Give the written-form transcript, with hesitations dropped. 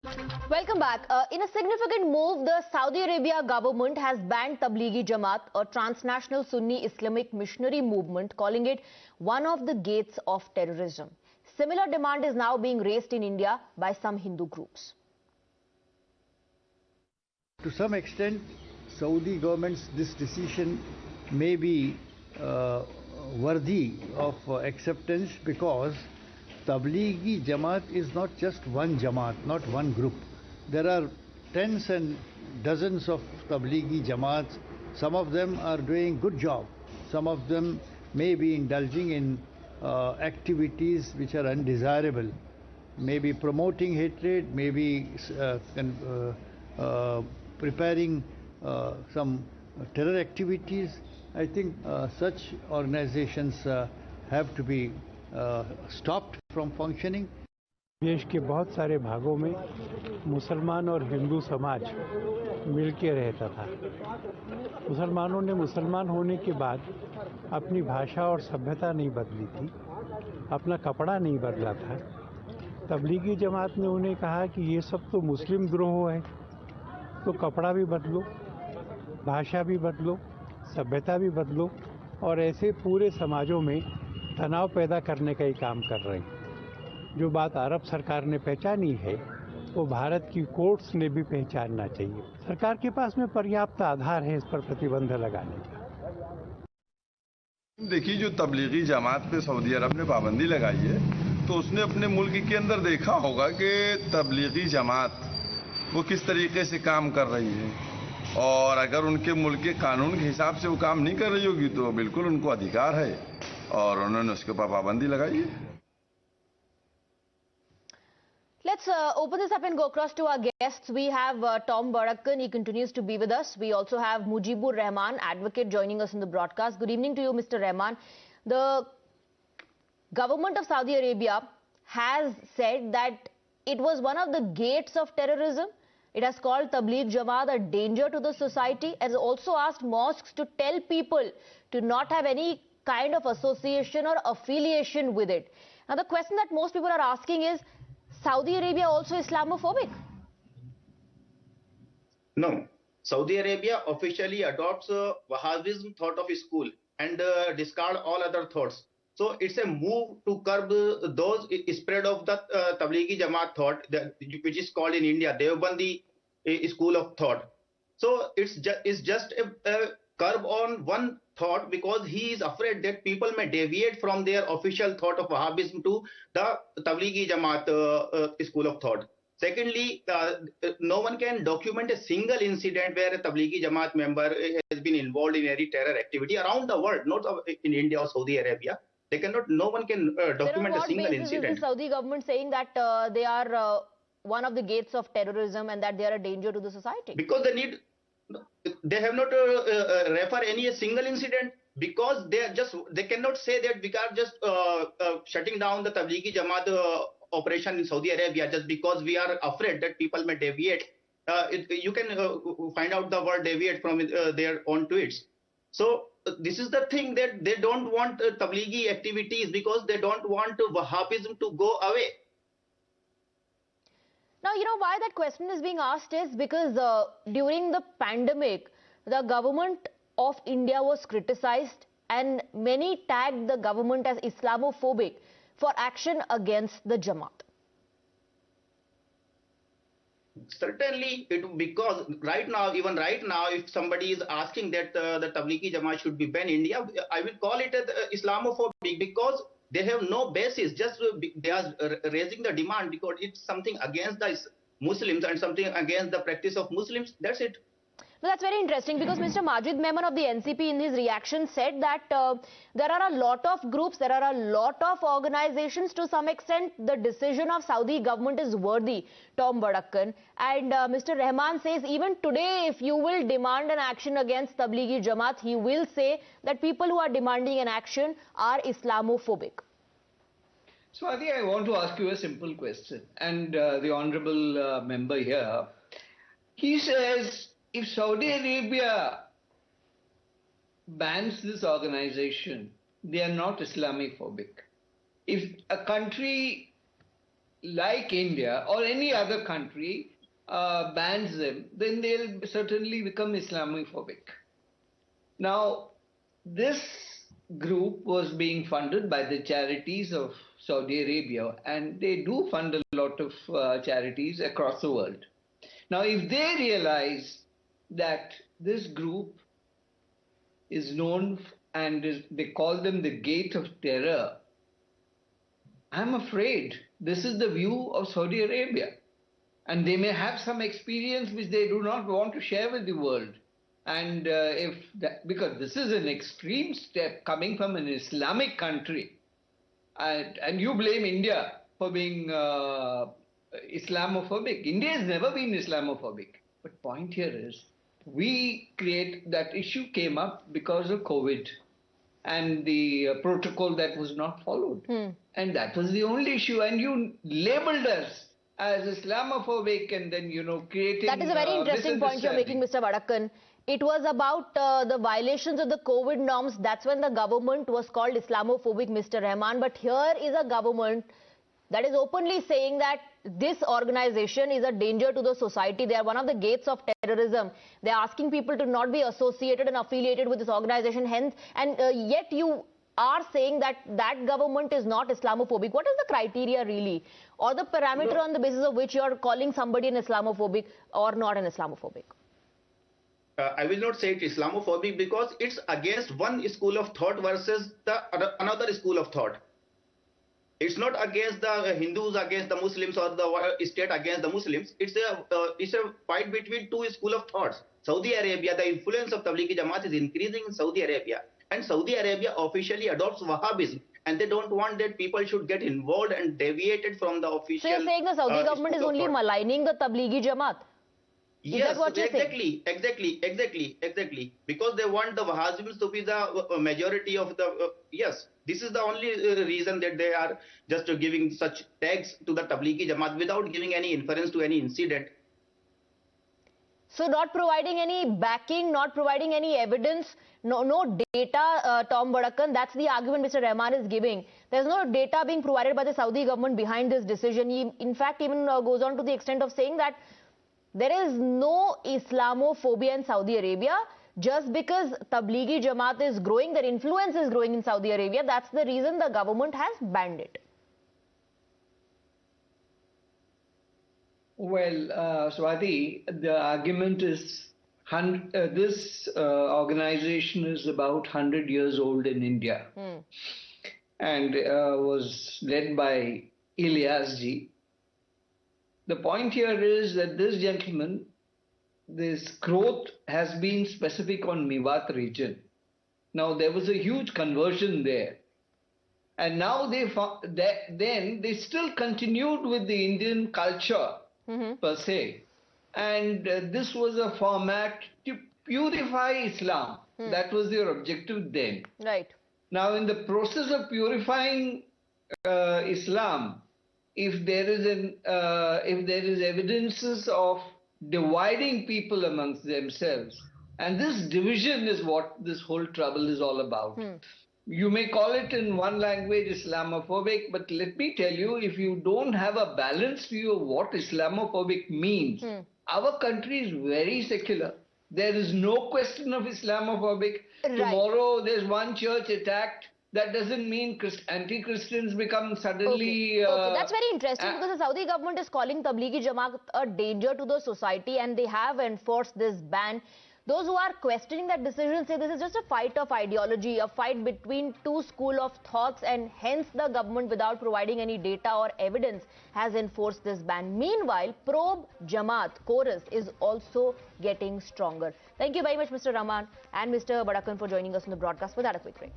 Welcome back. In a significant move, the Saudi Arabia government has banned Tablighi Jamaat, a transnational Sunni Islamic missionary movement, calling it one of the gates of terrorism. Similar demand is now being raised in India by some Hindu groups. To some extent, Saudi government's this decision may be worthy of acceptance, because Tablighi Jamaat is not just one Jamaat, not one group. There are tens and dozens of Tablighi Jamaats. Some of them are doing good job. Some of them may be indulging in activities which are undesirable, maybe promoting hatred, maybe preparing some terror activities. I think such organizations have to be stopped from functioning. देश के बहुत सारे भागों में मुसलमान और हिंदू समाज मिलके रहता था। मुसलमानों ने मुसलमान होने के बाद अपनी भाषा और सभ्यता नहीं बदली थी, अपना कपड़ा नहीं बदला था। तबलीगी जमात ने उन्हें कहा कि ये सब तो मुस्लिम द्रोह है, तो कपड़ा भी बदलो, भाषा भी बदलो, सभ्यता भी बदलो, और ऐसे पूरे समाजों में तनाव पैदा करने का ही काम कर रहे हैं। जो बात अरब सरकार ने पहचानी है, वो भारत की कोर्ट्स ने भी पहचानना चाहिए। सरकार के पास में पर्याप्त आधार है इस पर प्रतिबंध लगाने का। देखिए, जो तबलीगी जमात पे सऊदी अरब ने पाबंदी लगाई है, तो उसने अपने मुल्क के अंदर देखा होगा कि तबलीगी जमात वो किस तरीके से काम कर रही है, और अगर उनके मुल्क के कानून के हिसाब से वो काम नहीं कर रही होगी तो बिल्कुल उनको अधिकार है, और उन्होंने उसके ऊपर पाबंदी लगाई है। Let's open this up and go across to our guests. We have Tom Barakan. He continues to be with us. We also have Mujibur Rahman, advocate, joining us in the broadcast. Good evening to you, Mr. Rahman. The government of Saudi Arabia has said that it was one of the gates of terrorism. It has called Tablighi Jamaat a danger to the society. It has also asked mosques to tell people to not have any kind of association or affiliation with it. Now, the question that most people are asking is, Saudi Arabia also Islamophobic? No. Saudi Arabia officially adopts Wahhabism thought of school and discard all other thoughts. So it's a move to curb those spread of the Tablighi Jamaat thought, which is called in India Devbandi school of thought. So it's just a curb on one thought, because he is afraid that people may deviate from their official thought of Wahhabism to the Tablighi Jamaat school of thought. Secondly, no one can document a single incident where a Tablighi Jamaat member has been involved in any terror activity around the world, not in India or Saudi Arabia. They cannot. No one can document a single incident. Is the Saudi government saying that they are one of the gates of terrorism and that they are a danger to the society? Because they have not refer any single incident, because they cannot say that we are just shutting down the Tablighi Jamaat operation in Saudi Arabia just because we are afraid that people may deviate. You can find out the word deviate from their own tweets. So this is the thing, that they don't want Tablighi activities because they don't want Wahhabism to go away. Now, you know why that question is being asked is because during the pandemic, the government of India was criticized and many tagged the government as Islamophobic for action against the Jamaat. Certainly, because even right now, if somebody is asking that the Tablighi Jamaat should be banned in India, I will call it Islamophobic, because they have no basis. Just they are raising the demand because it's something against the Muslims and something against the practice of Muslims. That's it. No, that's very interesting, because Mr. Majeed Memon of the NCP in his reaction said that there are a lot of groups, there are a lot of organizations. To some extent, the decision of Saudi government is worthy, Tom Barakan. And Mr. Rahman says even today, if you will demand an action against Tablighi Jamaat, he will say that people who are demanding an action are Islamophobic. Swati, I want to ask you a simple question. And the honorable member here, he says, if Saudi Arabia bans this organization, they are not Islamophobic. If a country like India or any other country bans them, then they'll certainly become Islamophobic. Now, this group was being funded by the charities of Saudi Arabia, and they do fund a lot of charities across the world. Now, if they realize that this group is known and they call them the gate of terror, I'm afraid this is the view of Saudi Arabia. And they may have some experience which they do not want to share with the world. And because this is an extreme step coming from an Islamic country, and you blame India for being Islamophobic. India has never been Islamophobic. But point here is, that issue came up because of COVID and the protocol that was not followed. And that was the only issue. And you labeled us as Islamophobic and then, creating... That is a very interesting point you're making, Mr. Vadakan. It was about the violations of the COVID norms. That's when the government was called Islamophobic, Mr. Rahman. But here is a government that is openly saying that this organization is a danger to the society. They are one of the gates of terrorism. They are asking people to not be associated and affiliated with this organization. Hence, and yet you are saying that that government is not Islamophobic. What is the criteria really, or the parameter on the basis of which you are calling somebody an Islamophobic or not an Islamophobic? I will not say it Islamophobic because it's against one school of thought versus another school of thought. It's not against the Hindus against the Muslims or the state against the Muslims. It's a fight between two schools of thoughts. Saudi Arabia, the influence of Tablighi Jamaat is increasing in Saudi Arabia. And Saudi Arabia officially adopts Wahhabism. And they don't want that people should get involved and deviated from the official... So you're saying the Saudi government is only maligning the Tablighi Jamaat? Yes, exactly. Because they want the Wahhabis to be the majority of the... yes, this is the only reason that they are just giving such tags to the Tablighi Jamaat without giving any inference to any incident. So not providing any backing, not providing any evidence, no data, Tom Vadakan, that's the argument Mr. Rahman is giving. There's no data being provided by the Saudi government behind this decision. He, in fact, even goes on to the extent of saying that there is no Islamophobia in Saudi Arabia. Just because Tablighi Jamaat is growing, their influence is growing in Saudi Arabia, that's the reason the government has banned it. Well, Swati, the argument is this organization is about 100 years old in India and was led by Ilyas ji. The point here is that this gentleman, this growth has been specific on Mewat region. Now there was a huge conversion there. And now they still continued with the Indian culture per se. And this was a format to purify Islam. That was their objective then. Right. Now in the process of purifying Islam, if there is evidences of dividing people amongst themselves, and this division is what this whole trouble is all about. You may call it in one language Islamophobic, but let me tell you, if you don't have a balanced view of what Islamophobic means, our country is very secular. There is no question of Islamophobic. Right. Tomorrow there's one church attacked. That doesn't mean anti-Christians become suddenly... Okay, that's very interesting because the Saudi government is calling Tablighi Jamaat a danger to the society and they have enforced this ban. Those who are questioning that decision say this is just a fight of ideology, a fight between two schools of thoughts, and hence the government, without providing any data or evidence, has enforced this ban. Meanwhile, Probe Jamaat chorus is also getting stronger. Thank you very much, Mr. Rahman and Mr. Vadakan, for joining us on the broadcast. Without a quick break.